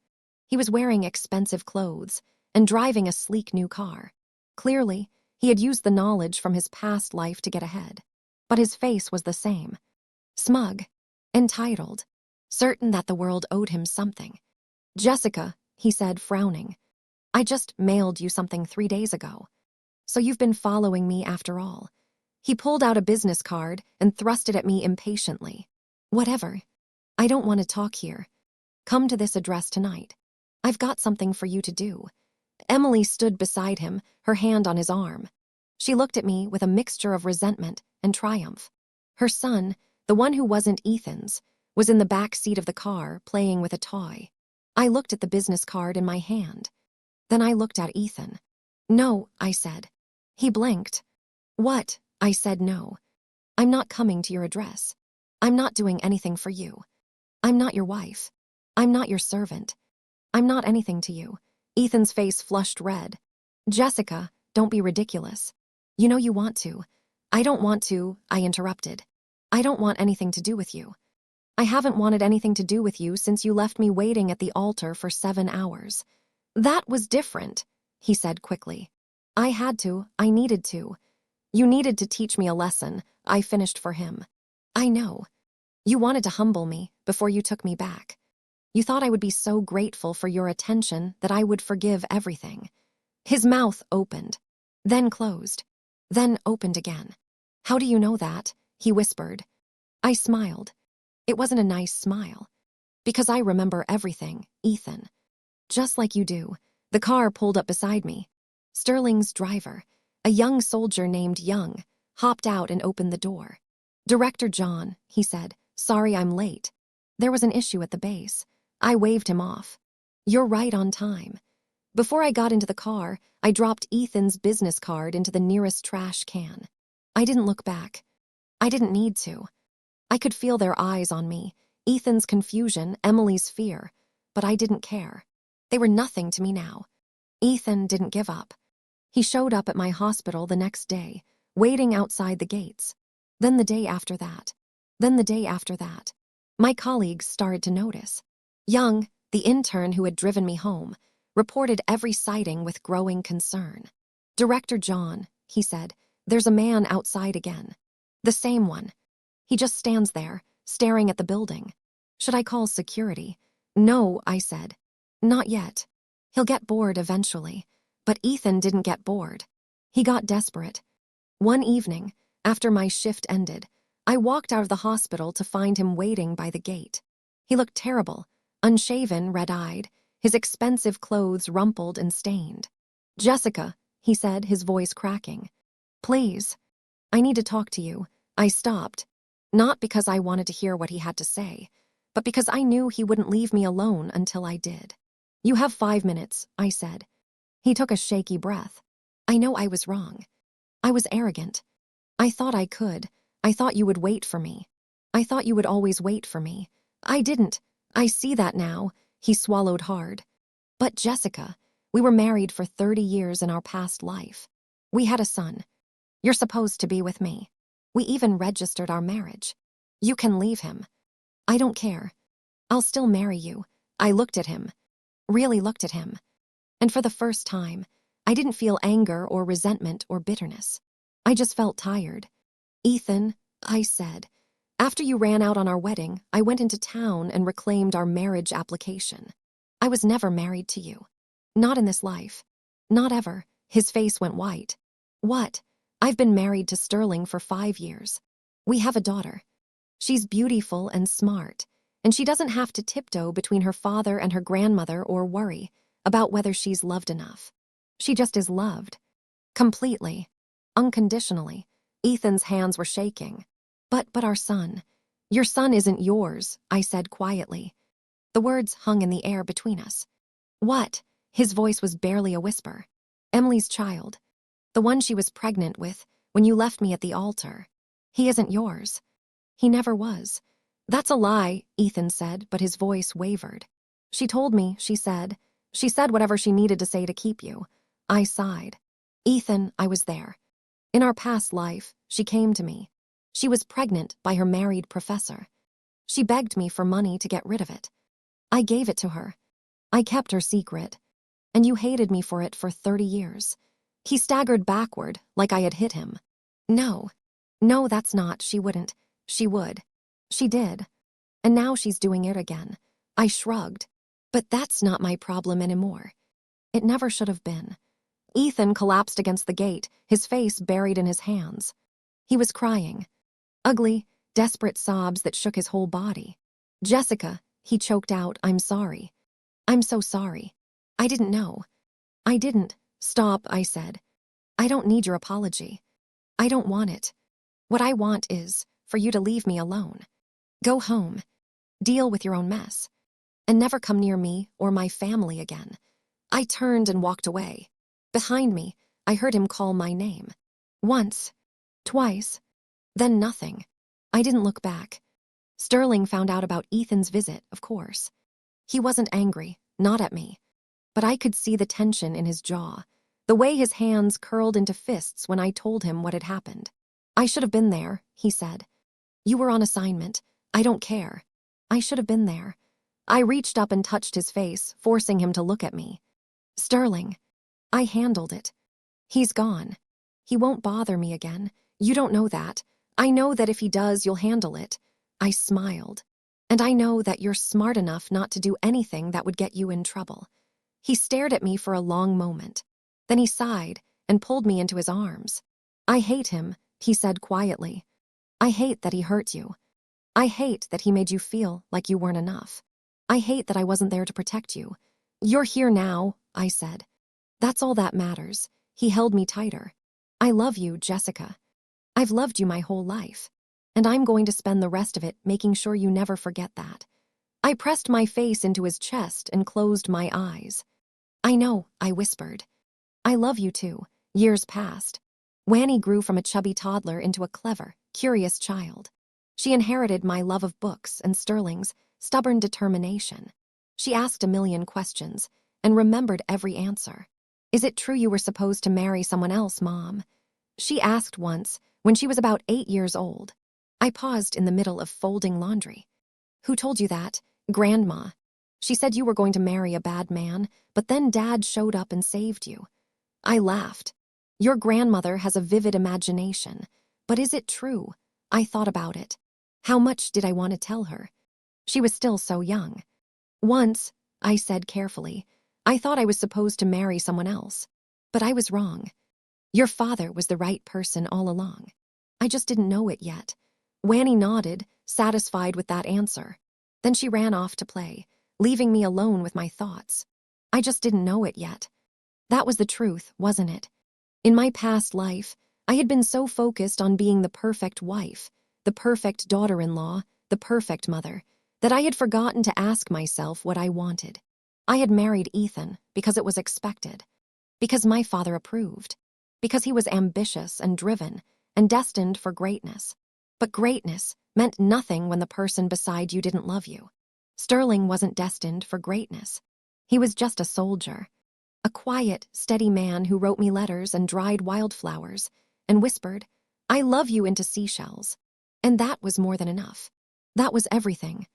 He was wearing expensive clothes and driving a sleek new car. Clearly, he had used the knowledge from his past life to get ahead. But his face was the same. Smug. Entitled. Certain that the world owed him something. "Jessica," he said, frowning, "I just mailed you something 3 days ago. So you've been following me after all." He pulled out a business card and thrust it at me impatiently. "Whatever. I don't want to talk here. Come to this address tonight. I've got something for you to do." Emily stood beside him, her hand on his arm. She looked at me with a mixture of resentment and triumph. Her son, the one who wasn't Ethan's, was in the back seat of the car playing with a toy. I looked at the business card in my hand. Then I looked at Ethan. "No," I said. He blinked. "What?" I said. "No. I'm not coming to your address. I'm not doing anything for you. I'm not your wife. I'm not your servant. I'm not anything to you." Ethan's face flushed red. "Jessica, don't be ridiculous. You know you want to. I don't want to, I interrupted. I don't want anything to do with you. I haven't wanted anything to do with you since you left me waiting at the altar for 7 hours. That was different, he said quickly. I had to, I needed to. You needed to teach me a lesson, I finished for him. I know. You wanted to humble me before you took me back. You thought I would be so grateful for your attention that I would forgive everything. His mouth opened, then closed, then opened again. How do you know that? He whispered. I smiled. It wasn't a nice smile. Because I remember everything, Ethan. Just like you do. The car pulled up beside me. Sterling's driver, a young soldier named Young, hopped out and opened the door. Director John, he said, sorry I'm late. There was an issue at the base. I waved him off. You're right on time. Before I got into the car, I dropped Ethan's business card into the nearest trash can. I didn't look back. I didn't need to. I could feel their eyes on me, Ethan's confusion, Emily's fear, but I didn't care. They were nothing to me now. Ethan didn't give up. He showed up at my hospital the next day, waiting outside the gates. Then the day after that. Then the day after that. My colleagues started to notice. Young, the intern who had driven me home, reported every sighting with growing concern. Director John, he said, there's a man outside again. The same one. He just stands there, staring at the building. Should I call security? No, I said. Not yet. He'll get bored eventually. But Ethan didn't get bored. He got desperate. One evening, after my shift ended, I walked out of the hospital to find him waiting by the gate. He looked terrible, unshaven, red-eyed, his expensive clothes rumpled and stained. Jessica, he said, his voice cracking. Please. I need to talk to you. I stopped. Not because I wanted to hear what he had to say, but because I knew he wouldn't leave me alone until I did. You have 5 minutes, I said. He took a shaky breath. I know I was wrong. I was arrogant. I thought I could. I thought you would wait for me. I thought you would always wait for me. I didn't. I see that now. He swallowed hard. But Jessica, we were married for 30 years in our past life. We had a son. You're supposed to be with me. We even registered our marriage. You can leave him. I don't care. I'll still marry you. I looked at him. Really looked at him. And for the first time, I didn't feel anger or resentment or bitterness. I just felt tired. Ethan, I said, after you ran out on our wedding, I went into town and reclaimed our marriage application. I was never married to you. Not in this life. Not ever. His face went white. What? I've been married to Sterling for 5 years. We have a daughter. She's beautiful and smart, and she doesn't have to tiptoe between her father and her grandmother or worry about whether she's loved enough. She just is loved. Completely. Unconditionally. Ethan's hands were shaking. But our son. Your son isn't yours, I said quietly. The words hung in the air between us. What? His voice was barely a whisper. Emily's child. The one she was pregnant with when you left me at the altar. He isn't yours. He never was. That's a lie, Ethan said, but his voice wavered. She told me, she said. She said whatever she needed to say to keep you. I sighed. Ethan, I was there. In our past life, she came to me. She was pregnant by her married professor. She begged me for money to get rid of it. I gave it to her. I kept her secret. And you hated me for it for 30 years. He staggered backward, like I had hit him. No, that's not, she wouldn't. She would. She did. And now she's doing it again. I shrugged. But that's not my problem anymore. It never should have been. Ethan collapsed against the gate, his face buried in his hands. He was crying. Ugly, desperate sobs that shook his whole body. Jessica, he choked out, I'm sorry. I'm so sorry. I didn't know. I didn't. Stop, I said. I don't need your apology. I don't want it. What I want is for you to leave me alone. Go home. Deal with your own mess. And never come near me or my family again. I turned and walked away. Behind me, I heard him call my name. Once. Twice. Then nothing. I didn't look back. Sterling found out about Ethan's visit, of course. He wasn't angry, not at me. But I could see the tension in his jaw, the way his hands curled into fists when I told him what had happened. I should have been there, he said. You were on assignment. I don't care. I should have been there. I reached up and touched his face, forcing him to look at me. Sterling. I handled it. He's gone. He won't bother me again. You don't know that. I know that if he does, you'll handle it. I smiled. And I know that you're smart enough not to do anything that would get you in trouble. He stared at me for a long moment. Then he sighed and pulled me into his arms. I hate him, he said quietly. I hate that he hurt you. I hate that he made you feel like you weren't enough. I hate that I wasn't there to protect you. You're here now, I said. That's all that matters. He held me tighter. I love you, Jessica. I've loved you my whole life. And I'm going to spend the rest of it making sure you never forget that. I pressed my face into his chest and closed my eyes. I know, I whispered. I love you too. Years passed. Wanny grew from a chubby toddler into a clever, curious child. She inherited my love of books and Sterling's stubborn determination. She asked a million questions and remembered every answer. Is it true you were supposed to marry someone else, Mom? She asked once when she was about 8 years old. I paused in the middle of folding laundry. Who told you that? Grandma. She said you were going to marry a bad man, but then Dad showed up and saved you. I laughed. Your grandmother has a vivid imagination. But is it true? I thought about it. How much did I want to tell her? She was still so young. Once, I said carefully, I thought I was supposed to marry someone else. But I was wrong. Your father was the right person all along. I just didn't know it yet. Wanny nodded, satisfied with that answer. Then she ran off to play, leaving me alone with my thoughts. I just didn't know it yet. That was the truth, wasn't it? In my past life, I had been so focused on being the perfect wife, the perfect daughter-in-law, the perfect mother, that I had forgotten to ask myself what I wanted. I had married Ethan because it was expected, because my father approved, because he was ambitious and driven and destined for greatness. But greatness meant nothing when the person beside you didn't love you. Sterling wasn't destined for greatness. He was just a soldier, a quiet, steady man who wrote me letters and dried wildflowers and whispered, I love you into seashells. And that was more than enough. That was everything.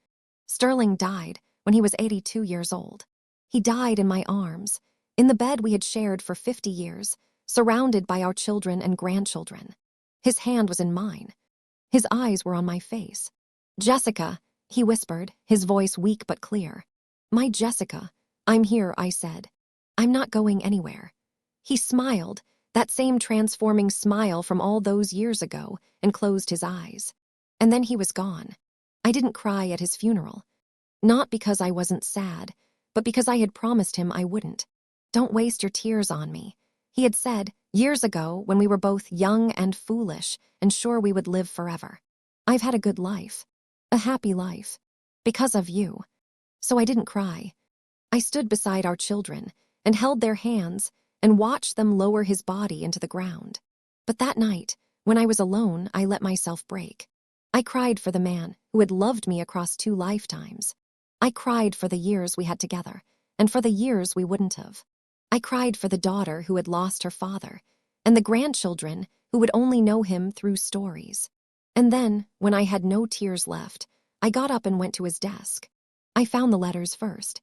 Sterling died when he was 82 years old. He died in my arms, in the bed we had shared for 50 years, surrounded by our children and grandchildren. His hand was in mine. His eyes were on my face. Jessica, he whispered, his voice weak but clear. My Jessica, I'm here, I said. I'm not going anywhere. He smiled, that same transforming smile from all those years ago, and closed his eyes. And then he was gone. I didn't cry at his funeral. Not because I wasn't sad, but because I had promised him I wouldn't. Don't waste your tears on me, he had said years ago when we were both young and foolish and sure we would live forever. I've had a good life, a happy life, because of you. So I didn't cry. I stood beside our children and held their hands and watched them lower his body into the ground. But that night, when I was alone, I let myself break. I cried for the man who had loved me across 2 lifetimes. I cried for the years we had together, and for the years we wouldn't have. I cried for the daughter who had lost her father, and the grandchildren who would only know him through stories. And then, when I had no tears left, I got up and went to his desk. I found the letters first.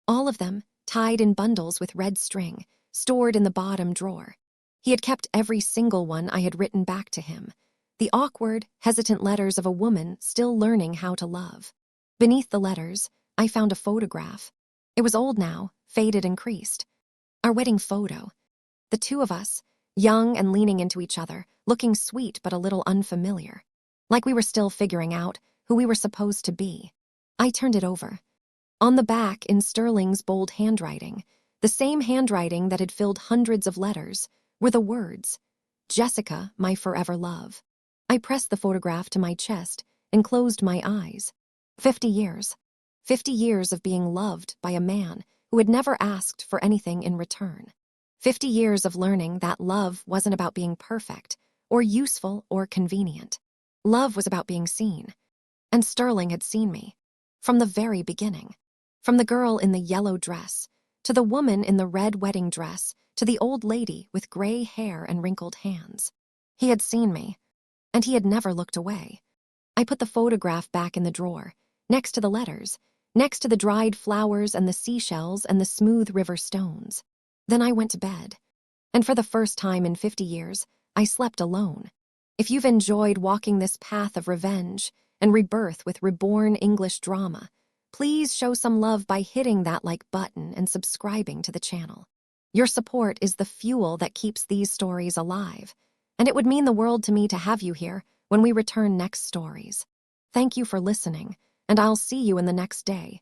All of them, tied in bundles with red string, stored in the bottom drawer. He had kept every single one I had written back to him, the awkward, hesitant letters of a woman still learning how to love. Beneath the letters, I found a photograph. It was old now, faded and creased. Our wedding photo. The 2 of us, young and leaning into each other, looking sweet but a little unfamiliar. Like we were still figuring out who we were supposed to be. I turned it over. On the back, in Sterling's bold handwriting, the same handwriting that had filled hundreds of letters, were the words, Jessica, my forever love. I pressed the photograph to my chest and closed my eyes. 50 years. 50 years of being loved by a man who had never asked for anything in return. 50 years of learning that love wasn't about being perfect, or useful, or convenient. Love was about being seen. And Sterling had seen me. From the very beginning. From the girl in the yellow dress, to the woman in the red wedding dress, to the old lady with gray hair and wrinkled hands. He had seen me. and he had never looked away. I put the photograph back in the drawer, next to the letters, next to the dried flowers and the seashells and the smooth river stones. Then I went to bed. And for the first time in 50 years, I slept alone. If you've enjoyed walking this path of revenge and rebirth with Reborn English drama, please show some love by hitting that like button and subscribing to the channel. Your support is the fuel that keeps these stories alive, and it would mean the world to me to have you here when we return next stories. Thank you for listening, and I'll see you in the next day.